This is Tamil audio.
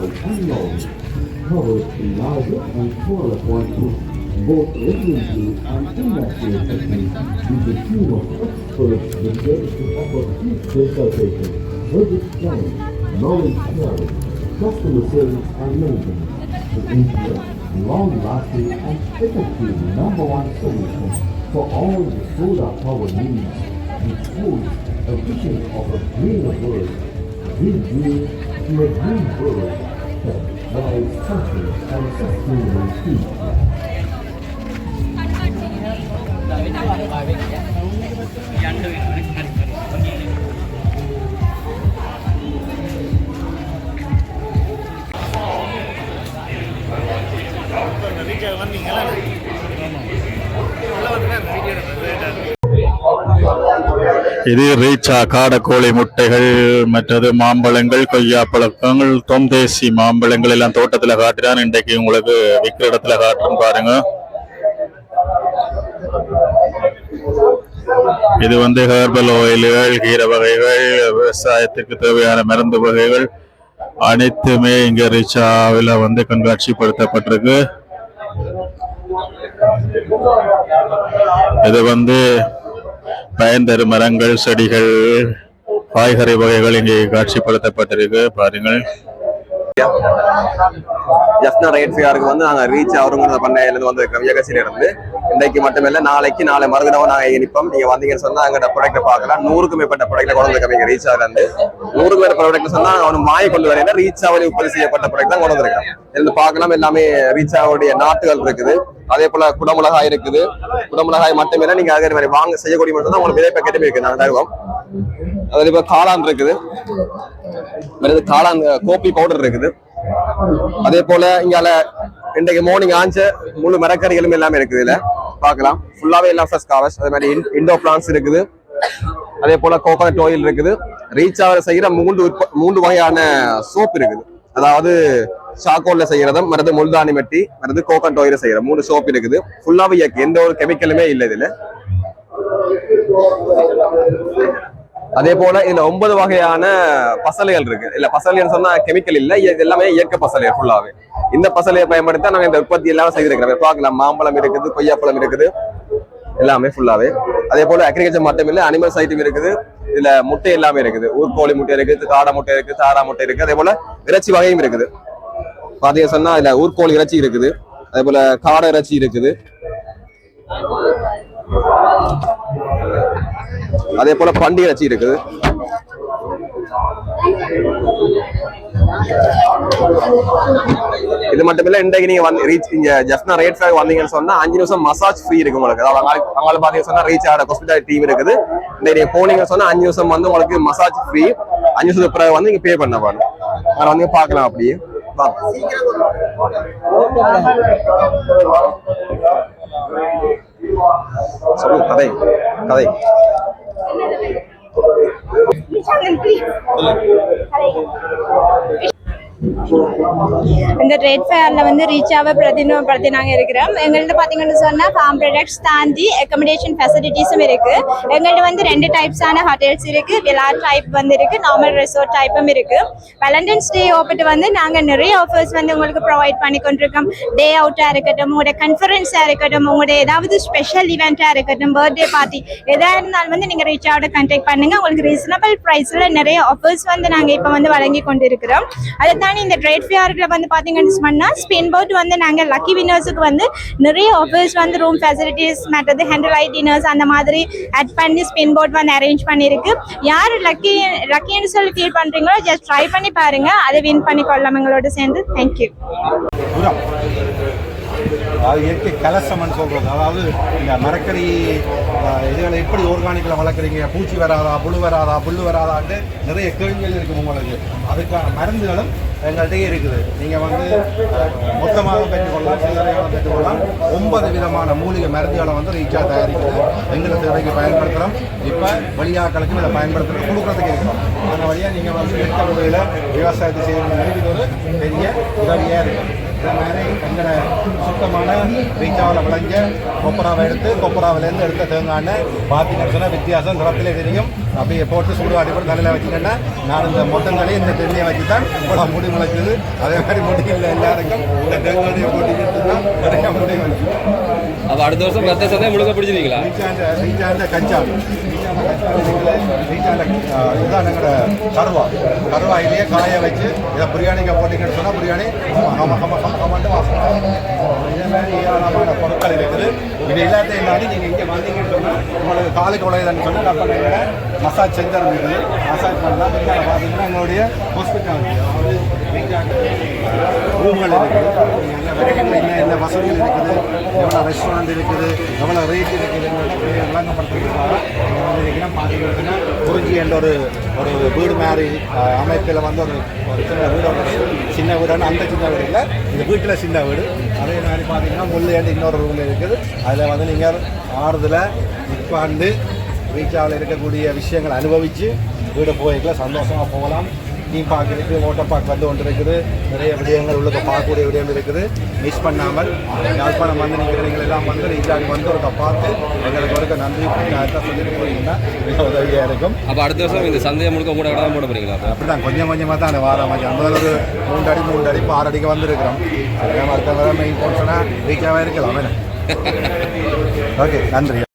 unknown covers the larger and smaller quantities, both radiantly and inactive techniques with the team of experts dedicated to offer deep consultation, budget planning, knowledge sharing, customer service and maintenance to ensure long-lasting and effective #1 solution for all the solar power needs, which holds a vision of a greener world. Green green to a green world that provides comfort and sustainable future. இது ரீச்சா காடக்கோழி முட்டைகள், மற்றது மாம்பழங்கள், கொய்யாப்பழங்கள், தொந்தேசி மாம்பழங்கள் எல்லாம் தோட்டத்துல காட்டுறான். இன்றைக்கு உங்களுக்கு விற்கிற இடத்துல காட்டுறேன் பாருங்க. இது வந்து ஹெர்பல் ஆயில்கள், கீரை வகைகள், விவசாயத்திற்கு தேவையான மருந்து வகைகள் அனைத்துமே இங்க ரீச்சாவில் வந்து கண்காட்சிப்படுத்தப்பட்டிருக்கு. இது வந்து பயன்தரு மரங்கள், செடிகள், காய்கறி வகைகள் இங்கே காட்சிப்படுத்தப்பட்டிருக்கு பாருங்கள். ஜஸ்னா ரைட் ஃபேருக்கு வந்து நாங்கள் ரீச் ஆகிறோங்கிற பண்ணையிலேருந்து வந்து வியகசியில இருந்து இன்றைக்கு மட்டுமில்லை, நாளை மறுதினம் நாங்கள் நிற்போம். நீங்கள் வந்தீங்கன்னு சொன்னால் எங்கள்கிட்ட ப்ராடக்ட்டை பார்க்கலாம். 100க்கும் மேற்பட்ட ப்ராடக்ட்டை கொண்டு வந்துருக்கோம். ரீச் ஆகிருந்து 100க்கும் மேற்பட்ட ப்ராடக்ட் சொன்னால் அவனு மாயை கொண்டு வரையில ரீச் ஆவடி உற்பத்தி செய்யப்பட்ட ப்ராடக்ட் தான் கொண்டு வந்திருக்கோம். இதில் பார்க்கலாம் எல்லாமே ரீச் ஆவுடைய நாட்டுகள் இருக்குது. அதே போல குடமிளகாய் இருக்குது. குடமிளகாய் மட்டுமே நீங்க அதே மாதிரி வாங்க செய்யக்கூடிய மட்டும் தான் உங்களுக்கு விதை பேக்கெட்டும் இருக்கு. நாங்கள் தருவோம். அதே போல காளான் இருக்குது. காளான் கோப்பி பவுடர் இருக்குது. அதே போல இங்கால இன்றைக்கு மார்னிங் ஆஞ்ச முழு மரக்கறிகளும் எல்லாமே இருக்குது. இதுல பார்க்கலாம் ஃபுல்லாவே எல்லாம் ஃப்ரெஷ் காவஸ். அதே மாதிரி இண்டோ பிளான்ஸ் இருக்குது. அதே போல கோகோனட் ஆயில் இருக்குது. ரீச் ஆகிற செய்யற மூன்று வகையான சோப் இருக்குது. அதாவது சாக்கோல்ல செய்யறதும், மருந்து முல்தானி மெட்டி, மருந்து கோகோனட் ஆயில் செய்யற 3 சோப் இருக்குது. ஃபுல்லாவே இயக்கு, எந்த ஒரு கெமிக்கலுமே இல்லை இதுல. அதே போல இதுல 9 வகையான பசலைகள் இருக்கு. இல்ல பசலைன்னு சொன்னா கெமிக்கல் இல்ல, இது எல்லாமே இயற்கை பசலை. ஃபுல்லாவே இந்த பசலையை பயன்படுத்த நாங்க இந்த உற்பத்தி எல்லாம் செய்திருக்கிறோம். பார்க்கலாம், மாம்பழம் இருக்குது, கொய்யாப்பழம் இருக்குது, எல்லாமே ஃபுல்லாவே. அதே போல அக்ரிகல்ச்சர் மட்டும் இல்ல, அனிமல்ஸ் ஐட்டம் இருக்குது. இதுல முட்டை எல்லாமே இருக்குது. ஊர்கோழி முட்டை இருக்குது, காடை முட்டை இருக்கு, தாரா முட்டை இருக்கு. அதே போல இறைச்சி வகையும் இருக்குது. பாத்தீங்க சொன்னா இதுல ஊர்கோழி இறைச்சி இருக்குது. அதே போல காடை இறைச்சி இருக்குது. அதே போல பண்டி இறைச்சி இருக்குது. இது மட்டும் இல்ல, இன்றைக்கு நீங்க ரீச் இங்க ஜஸ்னா ரேட் ஃபேர் வந்தீங்கன்னு சொன்னா 5 நிமிஷம் மசாஜ் ஃப்ரீ இருக்கு உங்களுக்கு. அவங்களை பாத்தீங்கன்னா சொன்னா ரீச் ஆகிற ஹாஸ்பிட்டல் டீம் இருக்குது. நீங்க போனீங்கன்னு சொன்னா 5 நிமிஷம் வந்து உங்களுக்கு மசாஜ் ஃப்ரீ. 5 நிமிஷத்துக்கு பிறகு வந்து நீங்க பே பண்ண பாருங்க. அதை வந்து பாக்கலாம். அப்படியே சொல்லு கதை கதை இந்த ட்ரேட் ஃபேர்ல வந்து ரீச்சாவை பிரதிநிதிப்படுத்தி நாங்கள் இருக்கிறோம். எங்கள்கிட்ட பார்த்தீங்கன்னு சொன்னால் ஃபார்ம் ப்ராடக்ட்ஸ் தாண்டி அக்கமடேஷன் ஃபெசிலிட்டிஸும் இருக்கு. எங்கள்கிட்ட வந்து 2 டைப்ஸான ஹோட்டல்ஸ் இருக்கு. விலா டைப் வந்து இருக்கு, நார்மல் ரெசார்ட் டைப்பும் இருக்கு. வேலண்டைன்ஸ் டே ஓப்பிட்டு வந்து நாங்கள் நிறைய ஆஃபர்ஸ் வந்து உங்களுக்கு ப்ரொவைட் பண்ணி கொண்டிருக்கோம். டே அவுட்டாக இருக்கட்டும், உங்களோட கன்ஃபரன்ஸாக இருக்கட்டும், உங்களோட ஏதாவது ஸ்பெஷல் இவெண்ட்டாக இருக்கட்டும், பர்த்டே பார்ட்டி எதாக இருந்தாலும் வந்து நீங்கள் ரீச்சாவோட கான்டாக்ட் பண்ணுங்க. உங்களுக்கு ரீசனபிள் ப்ரைஸில் நிறைய ஆஃபர்ஸ் வந்து நாங்கள் இப்போ வந்து வழங்கி கொண்டு இருக்கிறோம். அதை தாண்டி இந்த ட்ரேட் ஃபேர்ல வந்து பாத்தீங்கன்னு சொன்னா ஸ்பின் போட் வந்து நாங்க லக்கி வின்னர்ஸுக்கு வந்து நிறைய ஆஃபர்ஸ் வந்து ரூம் ஃபெசிலிட்டிஸ் மற்றது ஹேண்டில் லைட் டின்னர்ஸ் அந்த மாதிரி ஆட் பண்ணி ஸ்பின் போட் வந்து அரேஞ்ச் பண்ணிருக்கு. யார் லக்கின்னு சொல்லி ஃபீல் பண்றீங்களோ ஜஸ்ட் ட்ரை பண்ணி பாருங்க, அதை வின் பண்ணி கொள்ளலாம் எங்களோட சேர்ந்து. தேங்க்யூ. அது இயற்கை கலசம்னு சொல்கிறது. அதாவது இந்த மரக்கறி இதுகளை எப்படி ஆர்கானிக்கில் வளர்க்குறீங்க, பூச்சி வராதா, புழு வராதா, புல்லு வராதான்ட்டு நிறைய கேள்விகள் இருக்குது உங்களுக்கு. அதுக்கான மருந்துகளும் எங்கள்கிட்டயே இருக்குது. நீங்கள் வந்து மொத்தமாக பெற்றுக்கொள்ளலாம், சில்லறையாக பெற்றுக்கொள்ளலாம். 9 விதமான மூலிகை மருந்துகளை வந்து ரீச்சாக தயாரிக்கிறது. எங்களை தேவைக்கு பயன்படுத்துகிறோம். இப்போ வெளியாக்களுக்கும் இதை பயன்படுத்துகிறோம், கொடுக்குறதுக்கு இருக்கிறோம். அந்த வழியாக நீங்கள் வந்து எந்த முறையில் விவசாயத்தை செய்யணும் ஒரு பெரிய உதவியாக இருக்குது. இதே மாதிரி எங்களை சுத்தமான ரீச்சாவில் விளைஞ்ச கொப்பராவை எடுத்து கொப்பராவிலேருந்து எடுத்த தேங்காய் பார்த்தீங்கன்னு சொன்னால் வித்தியாசம் நிறத்திலே தெரியும். அப்படியே போட்டு சூடு அடிப்படை தலையில் வச்சுட்டேன்னா நான் இந்த மொத்தங்களையும் இந்த தென்னையை வச்சு தான் இப்போ முடி முளைக்குது. அதே மாதிரி முடியில் எல்லாருக்கும் இந்த தேங்காயை போட்டிக்கிட்டு தான் நிறைய முடி வச்சு. அப்போ அடுத்த வருஷம் ரத்த சந்தை முழுக்க பிடிச்சிருக்கீங்களா? ரீச்சாண்ட கஞ்சா இதுதான் எங்களோட கருவாயிலேயே காய வச்சு இதை பிரியாணிக்கு போட்டிங்கன்னு சொன்னால் பிரியாணி கமாண்டு வாசம். இதே மாதிரி ஏராளமான பொருட்கள் இருக்குது. இது எல்லாத்தையும் தாண்டி நீங்கள் இங்கே வந்தீங்கன்னு சொன்னால் உங்களுக்கு காலுக்கு உழையுதுன்னு சொன்னால் நம்ம எங்களோட மசாஜ் சென்டர் இருக்குது. மசாஜ் பண்ணலாம். பார்த்தீங்கன்னா எங்களுடைய ஹாஸ்பிட்டல் ரூம்கள் இருக்குது. என்ன வசதிகள் இருக்குது, எவ்வளோ ரெஸ்டாரண்ட் இருக்குது, எவ்வளோ ரேட் இருக்குதுன்னு விளங்கப்படுத்துறதுக்காக பார்த்தீங்கன்னா குறிஞ்சி என்ற ஒரு வீடு மாதிரி அமைப்பில் வந்து ஒரு சின்ன வீடான அந்த சின்ன வீடு இல்லை, இந்த வீட்டில் சின்ன வீடு. அதே மாதிரி பார்த்தீங்கன்னா முள்ளேண்டு இன்னொரு ரூமில் இருக்குது. அதில் வந்து நீங்கள் ஆறுதலை உட்காந்து ரீச்சாவில் இருக்கக்கூடிய விஷயங்களை அனுபவித்து வீடு போய்க்கலாம், சந்தோஷமாக போகலாம். தீம் பார்க் இருக்குது, வாட்டர் பார்க் வந்து ஒன்று இருக்குது. நிறைய விடயங்கள் உள்ளே பார்க்கக்கூடிய விடயம் இருக்குது. மிஸ் பண்ணாமல் யாழ்ப்பாணம் வந்து நீங்கள் எல்லாம் வந்து ரீச்சாவுக்கு வந்து ஒரு பார்த்து எங்களுக்கு ஒரு நன்றி அதை சொல்லியிருக்கீங்கன்னா மிக உதவியாக இருக்கும். அப்போ அடுத்த வருஷம் இந்த சந்தையை முழுக்க கூட தான் போட போகிறீங்களா? அப்படி தான் கொஞ்சம் கொஞ்சமாக தான் வாரம் முதல்ல ஒரு 3 அடி இப்போ 6 அடிக்கு வந்துருக்கிறோம். அடுத்த வர மெயின் போன்னு சொன்னால் ரீச்சாகவே இருக்கலாம். ஓகே, நன்றி.